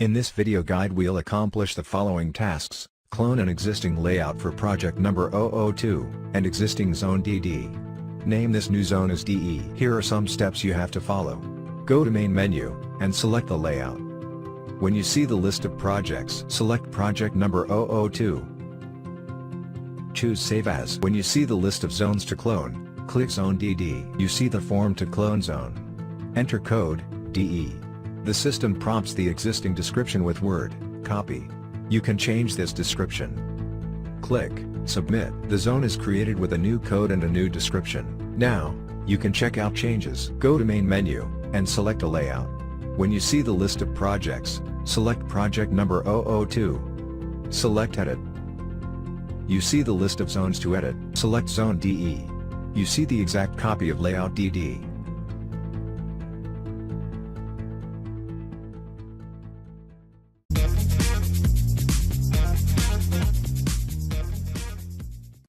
In this video guide we'll accomplish the following tasks: clone an existing layout for project number 002, and existing zone DD. Name this new zone as DE. Here are some steps you have to follow. Go to Main menu, and select the layout. When you see the list of projects, select project number 002. Choose Save As. When you see the list of zones to clone, click Zone DD. You see the form to clone zone. Enter code, DE. The system prompts the existing description with word, copy. You can change this description. Click, Submit. The zone is created with a new code and a new description. Now, you can check out changes. Go to Main menu, and select a layout. When you see the list of projects, select project number 002. Select Edit. You see the list of zones to edit. Select Zone DE. You see the exact copy of layout DD.